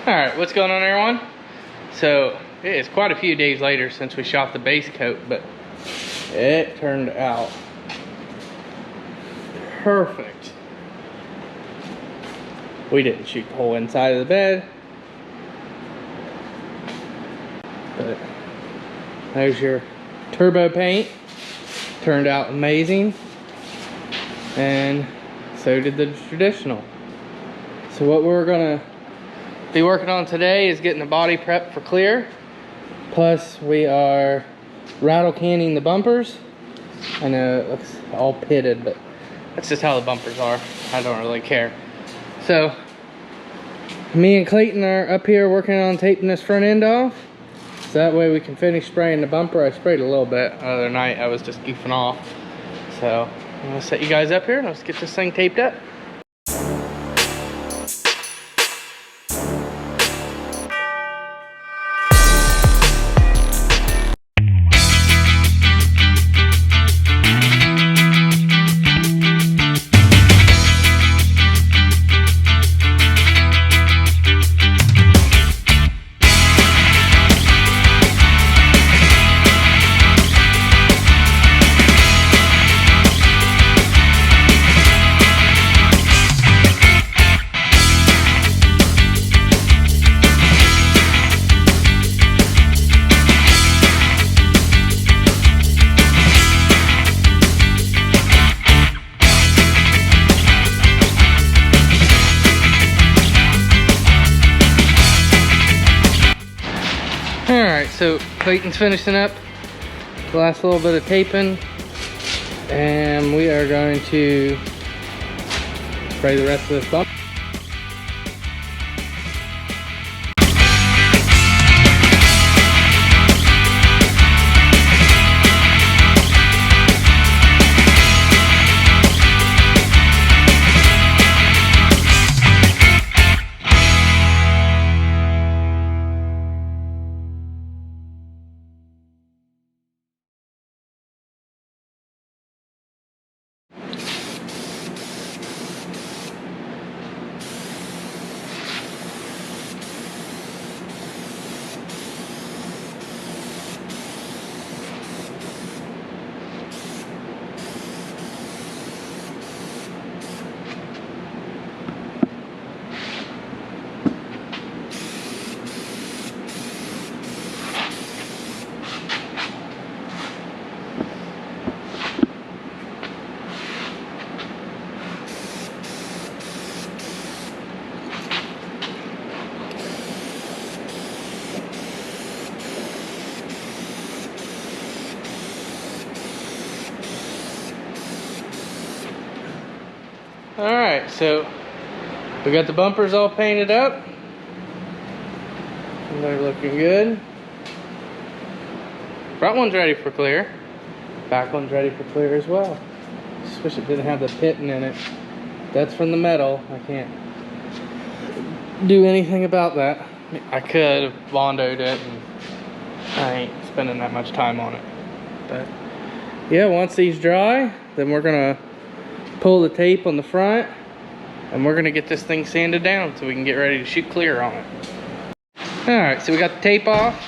Alright, what's going on, everyone? So, it is quite a few days later since we shot the base coat, but it turned out perfect. We didn't shoot the whole inside of the bed, but there's your turbo paint. Turned out amazing, and so did the traditional. So what we're gonna be working on today is getting the body prepped for clear. Plus we are rattle canning the bumpers. I know it looks all pitted, but that's just how the bumpers are. I don't really care. So me and Clayton are up here working on taping this front end off, so that way we can finish spraying the bumper. I sprayed a little bit the other night. I was just goofing off. So I'm gonna set you guys up here and let's get this thing taped up. Alright, so Clayton's finishing up the last little bit of taping, and we are going to spray the rest of this bump. Alright, so we got the bumpers all painted up. They're looking good. Front one's ready for clear. Back one's ready for clear as well. Just wish it didn't have the pitting in it. That's from the metal. I can't do anything about that. I could have bondoed it, and I ain't spending that much time on it. But yeah, once these dry, then we're gonna pull the tape on the front, and we're gonna get this thing sanded down so we can get ready to shoot clear on it. Alright, so we got the tape off.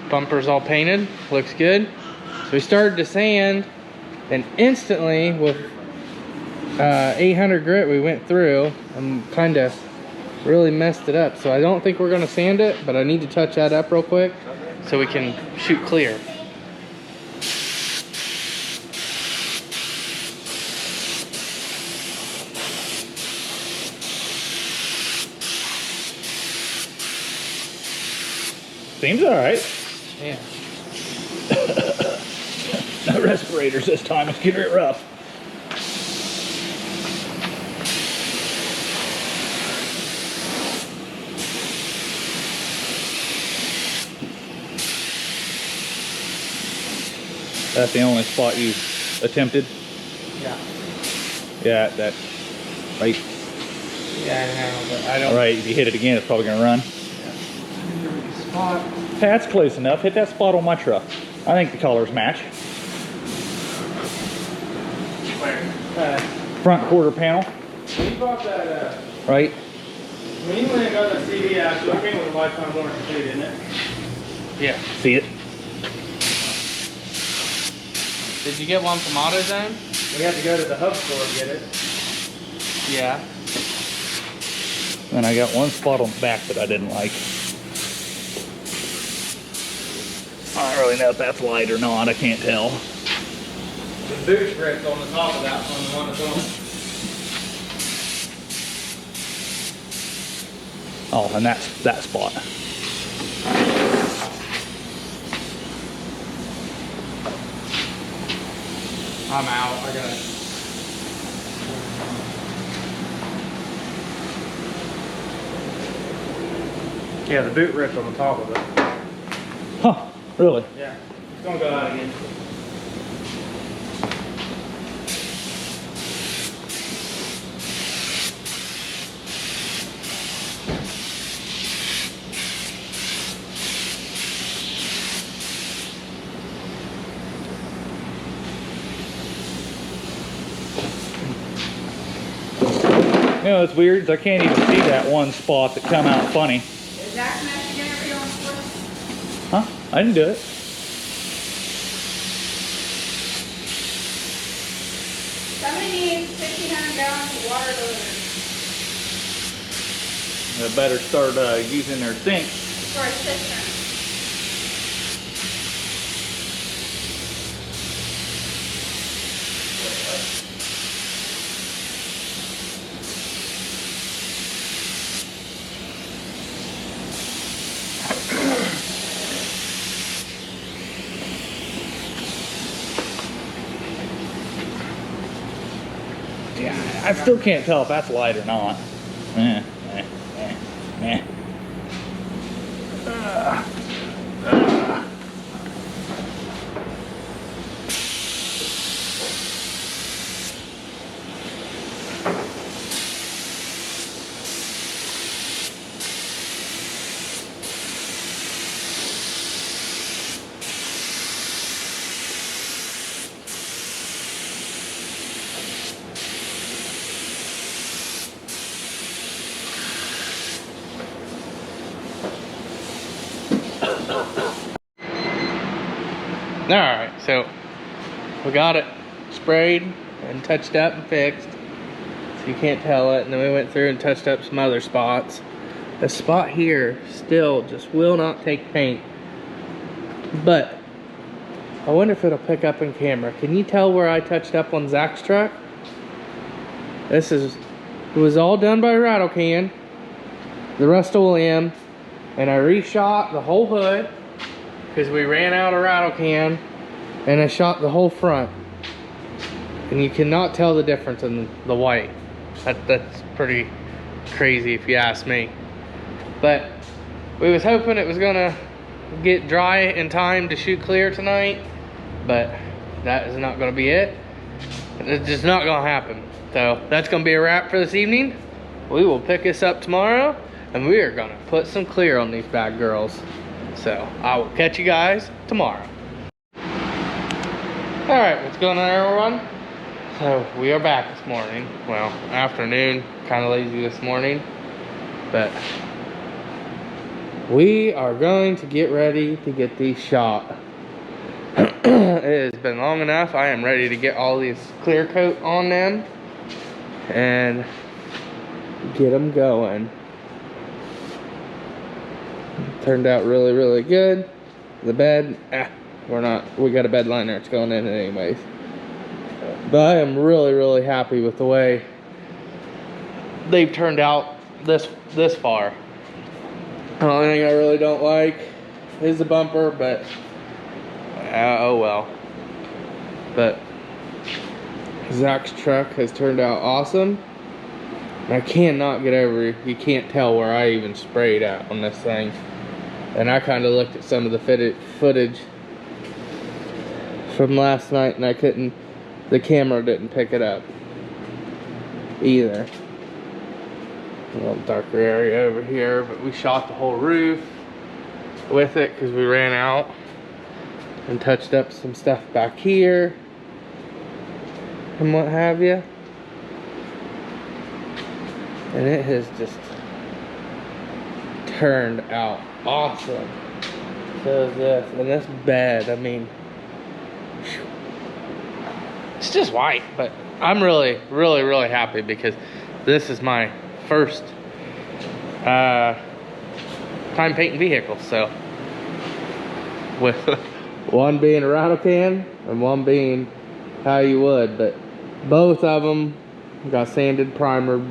Bumper's all painted, looks good. So we started to sand, and instantly with 800 grit we went through and kind of really messed it up. So I don't think we're gonna sand it, but I need to touch that up real quick so we can shoot clear. Seems all right. Yeah. No respirators this time. It's getting it rough. That's the only spot you attempted? Yeah. Yeah, that right. Yeah, I know, but I don't. All right, if you hit it again, it's probably gonna run. Spot. That's close enough. Hit that spot on my truck. I think the colors match. Where? Front quarter panel. You bought that right? When you went and got that CD out, so it came with a lifetime warranty too, didn't it? Yeah. See it? Did you get one from AutoZone? We had to go to the hub store to get it. Yeah. And I got one spot on the back that I didn't like. I don't really know if that's light or not. I can't tell. The boot grip's on the top of that one, the one that's on. Oh, and that's that spot. I'm out. I gotta. Yeah, the boot ripped on the top of it. Huh, really? Yeah. It's gonna go out again. You know, it's weird. I can't even see that one spot that come out funny. Is that connected in every on split? Huh? I didn't do it. Somebody needs 1,500 gallons of water delivered They better start using their sink. for a cistern. Yeah, I still can't tell if that's light or not. Alright, so we got it sprayed and touched up and fixed. So you can't tell it. And then we went through and touched up some other spots. The spot here still just will not take paint. But I wonder if it'll pick up in camera. Can you tell where I touched up on Zach's truck? It was all done by Rattle Can, the rustoleum, and I reshot the whole hood because we ran out of Rattle Can, and I shot the whole front. And you cannot tell the difference in the white. That's pretty crazy if you ask me. But we was hoping it was gonna get dry in time to shoot clear tonight, but that is not gonna be it. It's just not gonna happen. So that's gonna be a wrap for this evening. We will pick this up tomorrow, and we are gonna put some clear on these bad girls. So I will catch you guys tomorrow. All right, what's going on, everyone? So we are back this morning. Well, afternoon, kind of lazy this morning, but we are going to get ready to get these shot. It has been long enough. I am ready to get all these clear coat on them and get them going. Turned out really, really good. The bed, we got a bed liner, it's going in anyways. But I am really, really happy with the way they've turned out this far. The only thing I really don't like is the bumper, but oh well. But Zach's truck has turned out awesome. And I cannot get over, you can't tell where I even sprayed at on this thing. And I kind of looked at some of the footage from last night, and I couldn't, the camera didn't pick it up either. A little darker area over here, but we shot the whole roof with it because we ran out, and touched up some stuff back here and what have you. And it has just turned out awesome. So is this, and this bed, I mean, whew. It's just white, but I'm really happy because this is my first time painting vehicles. So with one being a rattle can and one being how you would, but both of them got sanded primer,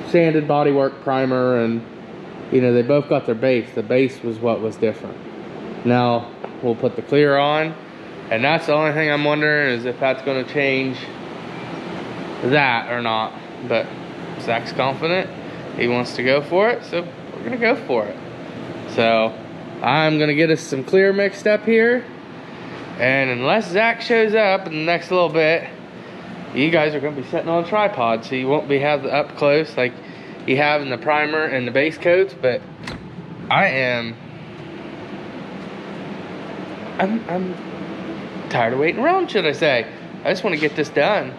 sanded bodywork primer, and you know, they both got their base. The base was what was different. Now we'll put the clear on, and that's the only thing I'm wondering is if that's going to change that or not. But Zach's confident, he wants to go for it, so we're gonna go for it. So I'm gonna get us some clear mixed up here, and unless Zach shows up in the next little bit, you guys are gonna be sitting on a tripod, so you won't be have the up close like you have in the primer and the base coats. But I'm tired of waiting around, should I say. I just want to get this done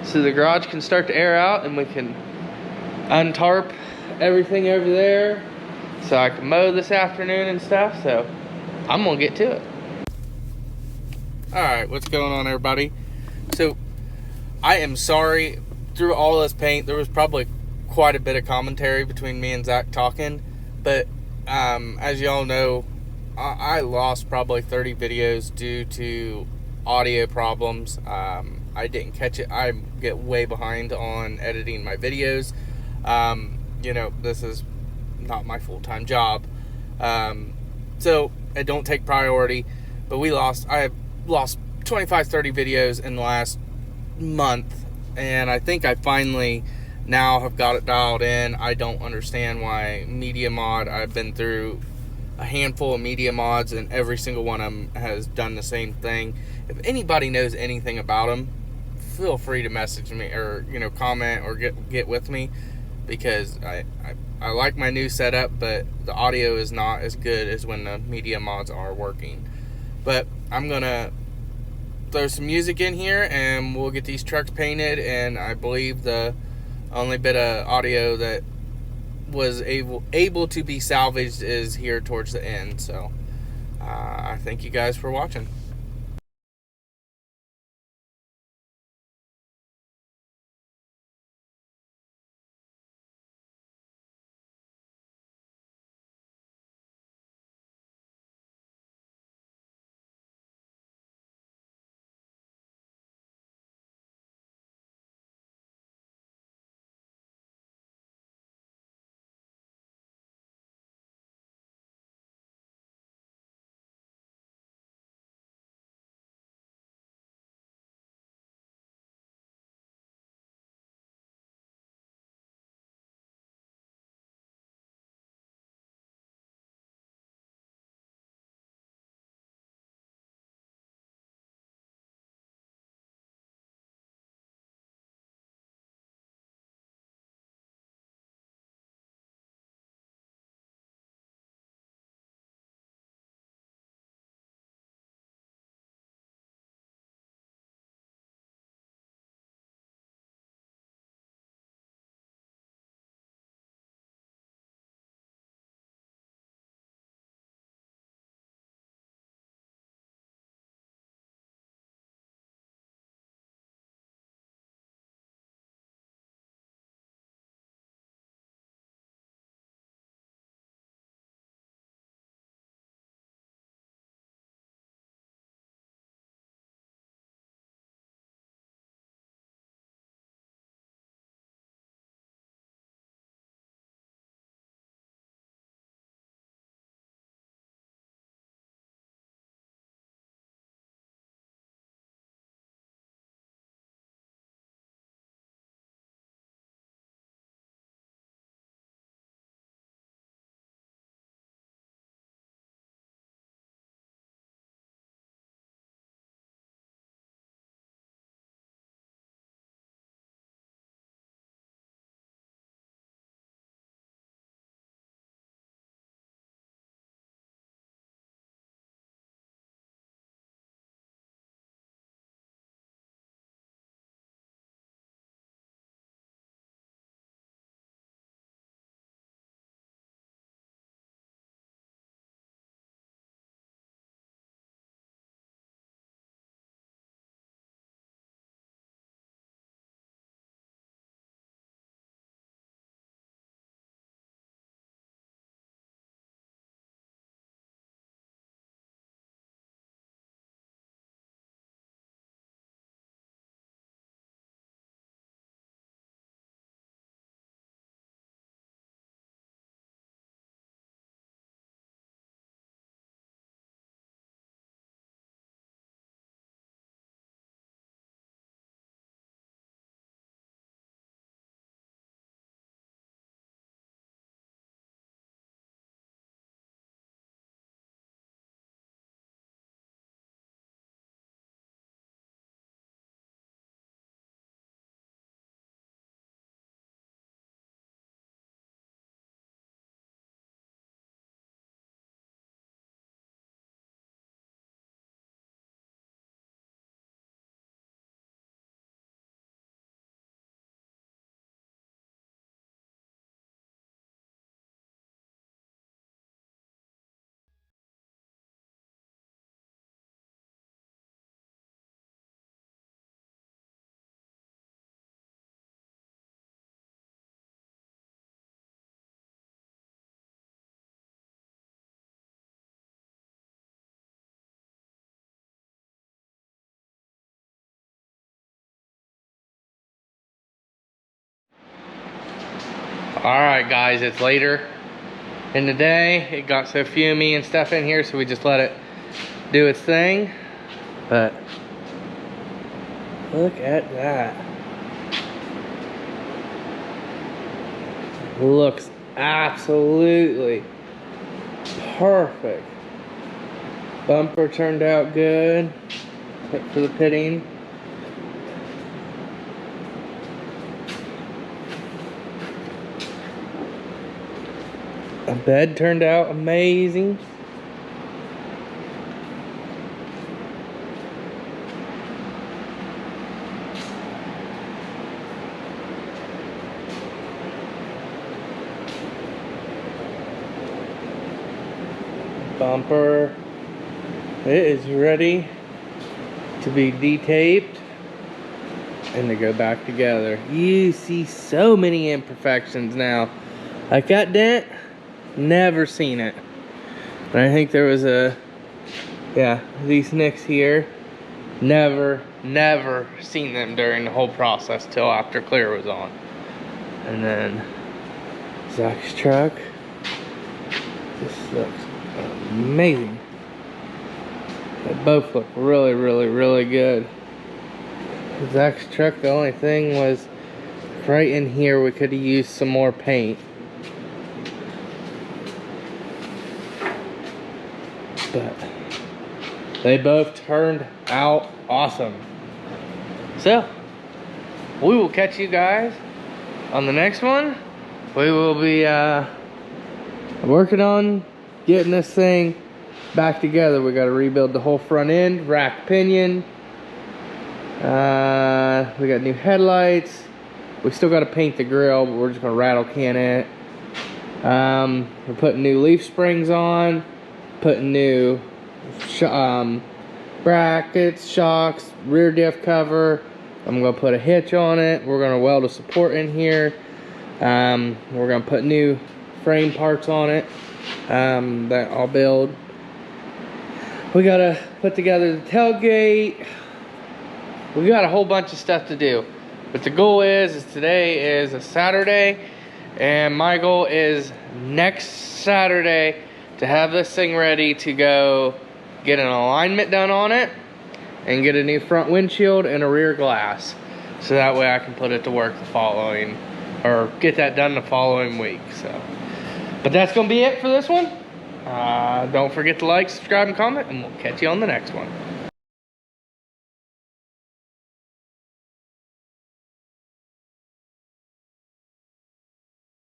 so the garage can start to air out and we can untarp everything over there so I can mow this afternoon and stuff. So I'm gonna get to it. All right, what's going on, everybody? So I am sorry, through all this paint there was probably quite a bit of commentary between me and Zach talking, but as y'all know, I lost probably 30 videos due to audio problems. I didn't catch it. I get way behind on editing my videos. You know, this is not my full-time job, so I don't take priority. But I have lost 25-30 videos in the last month, and I think I finally now have got it dialed in. I don't understand why media mod, I've been through a handful of media mods and every single one of them has done the same thing. If anybody knows anything about them, feel free to message me or, you know, comment or get with me, because I like my new setup, but the audio is not as good as when the media mods are working. But I'm gonna throw some music in here and we'll get these trucks painted, and I believe the only bit of audio that was able to be salvaged is here towards the end. So I thank you guys for watching. Alright guys, it's later in the day. It got so fumey and stuff in here, so we just let it do its thing. But look at that. Looks absolutely perfect. Bumper turned out good for the pitting. The bed turned out amazing. Bumper, it is ready to be detaped and to go back together. You see so many imperfections now. Like that dent, never seen it. And I think there was these nicks here, never seen them during the whole process till after clear was on. And then Zach's truck, this looks amazing. They both look really good. Zach's truck, the only thing was right in here we could have used some more paint. But they both turned out awesome. So we will catch you guys on the next one. We will be working on getting this thing back together. We got to rebuild the whole front end, rack pinion. We got new headlights. We still got to paint the grill, but we're just gonna rattle can it. We're putting new leaf springs on, putting new brackets, shocks, rear diff cover. I'm gonna put a hitch on it. We're gonna weld a support in here. We're gonna put new frame parts on it that I'll build. We gotta put together the tailgate. We got a whole bunch of stuff to do, but the goal is today is a Saturday, and my goal is next Saturday to have this thing ready to go get an alignment done on it and get a new front windshield and a rear glass, so that way I can put it to work the following, or get that done the following week. So, but that's gonna be it for this one. Don't forget to like, subscribe, and comment, and we'll catch you on the next one.